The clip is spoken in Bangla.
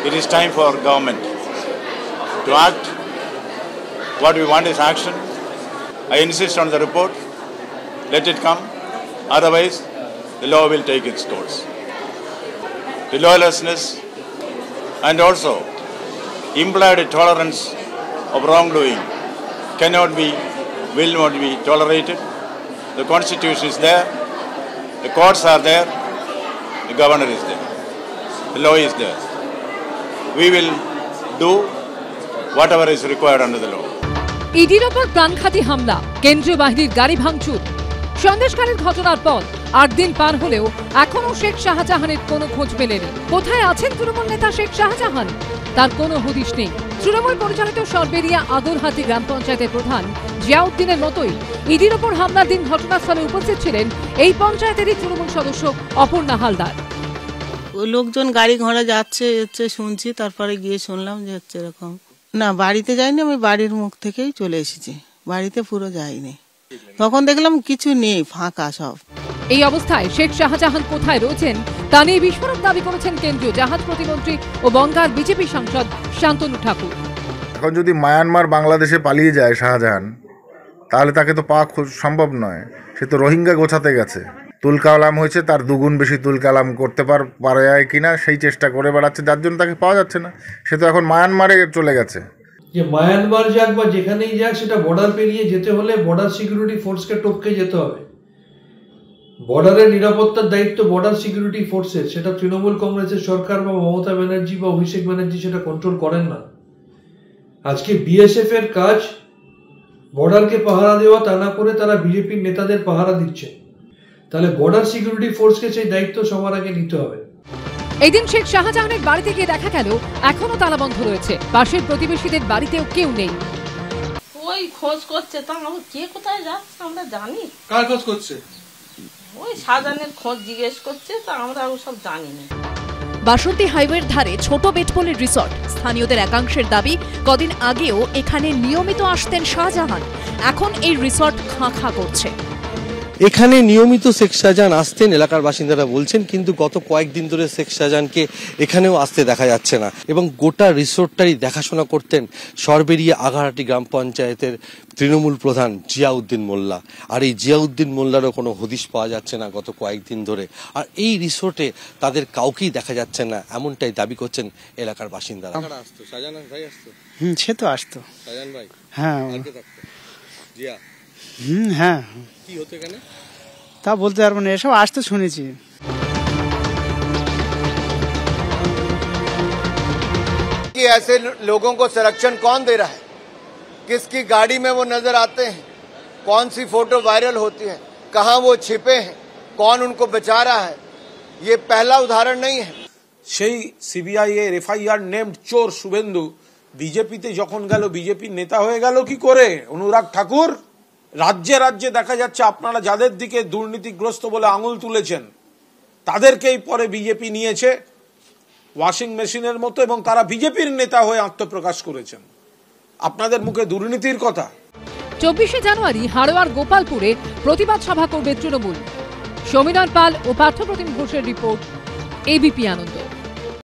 It is time for government to act. What we want is action. I insist on the report. Let it come. Otherwise, the law will take its course. The lawlessness and also implied tolerance of wrongdoing will not be tolerated. The constitution is there. The courts are there. The governor is there. The law is there. We will do whatever is required under the law. ইডির ওপর প্রাণঘাতী হামলা, কেন্দ্রীয় বাহিনীর গাড়ি ভাঙচুর। সন্দেশখালীর ঘটনার পর ৮ দিন পার হলেও এখনো শেখ শাহজাহানের কোনো খোঁজ মেলেনি। কোথায় আছেন তৃণমূল নেতা শেখ শাহজাহান? তার কোনো হদিশ নেই। তৃণমূল পরিচালিত সরবেরিয়া আদরহাটি গ্রাম পঞ্চায়েতের প্রধান জিয়াউদ্দিনের মতোই ইডির ওপর হামলার দিন ঘটনাস্থলে উপস্থিত ছিলেন এই পঞ্চায়েতেরই তৃণমূল সদস্য অপর্ণা হালদার। ওই লোকজন গাড়ি ঘোড়া যাচ্ছে শুনছি, তারপরে গিয়ে শুনলাম যে হচ্ছে এরকম। না, বাড়িতে যাইনি, আমি বাড়ির মুখ থেকেই চলে এসেছি, বাড়িতে পুরো যাইনি। তখন দেখলাম কিছু নেই, ফাঁকা সব। এই অবস্থায় শেখ শাহজাহান কোথায় রয়েছেন তা নিয়ে বিস্ফোরক দাবি করেছেন কেন্দ্রীয় জাহাজ প্রতিমন্ত্রী ও বঙ্গার বিজেপি সাংসদ শান্তনু ঠাকুর। এখন যদি মায়ানমার বাংলাদেশে পালিয়ে যায় শাহজাহান, তাহলে তাকে তো পাওয়া খুব সম্ভব নয়। সে তো রোহিঙ্গা গোছাতে গেছে, তুলকালাম হয়েছে, তার দুগুণ বেশি তুলকালাম করতে পারে কিনা সেই চেষ্টা করে বেড়াচ্ছে, যার জন্য তাকে পাওয়া যাচ্ছে না। সে তো এখন মায়ানমারে চলে গেছে। যে মায়ানমার যাক বা যেখানেই যাক, সেটা বর্ডার পেরিয়ে যেতে হলে বর্ডার সিকিউরিটি ফোর্সকে টপকে যেতে হবে। বর্ডারের নিরাপত্তার দায়িত্ব বর্ডার সিকিউরিটি ফোর্সের। সেটা তৃণমূল কংগ্রেসের সরকার বা মমতা ব্যানার্জি বা অভিষেক ব্যানার্জি সেটা কন্ট্রোল করেন না। আজকে বিএসএফ এর কাজ বর্ডারকে পাহারা দেওয়া, তা না করে তারা বিজেপির নেতাদের পাহারা দিচ্ছে। তাহলে বর্ডার সিকিউরিটি ফোর্সকে সেই দায়িত্ব সবার আগে নিতে হবে। এই দিন শেখ শাহজাহানের বাড়িতে গিয়ে দেখা গেল এখনো তালাবন্ধ রয়েছে। পাশের প্রতিবেশীদের বাড়িতেও কেউ নেই। ওই খোঁজ করছে, তা কে কোথায় যাচ্ছে আমরা জানি। কার খোঁজ করছে? ওই শাহজাহানের খোঁজ জিজ্ঞেস করছে, তা আমরা ওসব জানি না। বাসন্তী হাইওয়ের ধারে ছোট বেটপল্লির রিসর্ট। স্থানীয়দের একাংশের দাবি, কদিন আগেও এখানে নিয়মিত আসতেন শাহজাহান। এখন এই রিসর্ট খাঁ খাঁ করছে। এখানে নিয়মিত শেখ শাহজাহান আসতেন এলাকার বাসিন্দারা বলছেন, কিন্তু গত কয়েকদিন ধরে শেখ শাহজাহানকে এখানেও আসতে দেখা যাচ্ছে না। এবং গোটা রিসোর্টটারই দেখাশোনা করতেন সরবেরিয়া আগারহাটি গ্রাম পঞ্চায়েতের তৃণমূল প্রধান জিয়াউদ্দিন মোল্লা। আর এই জিয়াউদ্দিন মোল্লারও কোনো হদিশ পাওয়া যাচ্ছে না গত কয়েকদিন ধরে। আর এই রিসোর্টে তাদের কাউকেই দেখা যাচ্ছে না, এমনটাই দাবি করছেন এলাকার বাসিন্দারা। শাহজাহান ভাই আসতো? সে তো আসতো। শাহজাহান ভাই? হ্যাঁ। জিয়া? হ্যাঁ। কি হতো এখানে তা বলতে পারবো না, এসব আসতে শুনেছি। कि ऐसे लोगों को संरक्षण कौन दे रहा है? किसकी गाड़ी में वो नजर आते हैं? कौन सी फोटो वायरल होती है? कहां वो छिपे हैं? कौन उनको बचा रहा है? ये पहला उदाहरण नहीं है। সেই সিবিআই এর এফআইআর নেমড চোর শুভেন্দু বিজেপিতে যখন গেল, বিজেপির নেতা হয়ে গেল কি করে? অনুরাগ ঠাকুর। রাজ্যে রাজ্যে দেখা যাচ্ছে আপনারা যাদের দিকে দুর্নীতিগ্রস্ত বলে আঙুল তুলেছেন, তাদেরকেই পরে বিজেপি নিয়েছে ওয়াশিং মেশিনের মতো, এবং তারা বিজেপির নেতা হয়ে আত্মপ্রকাশ করেছেন। আপনাদের মুখে দুর্নীতির কথা। 24শে জানুয়ারি হাড়োয়ার গোপালপুরে প্রতিবাদ সভা করবে তৃণমূল। সমীরণ পাল ও পার্থপ্রতিম ঘোষের রিপোর্ট, এবিপি আনন্দ।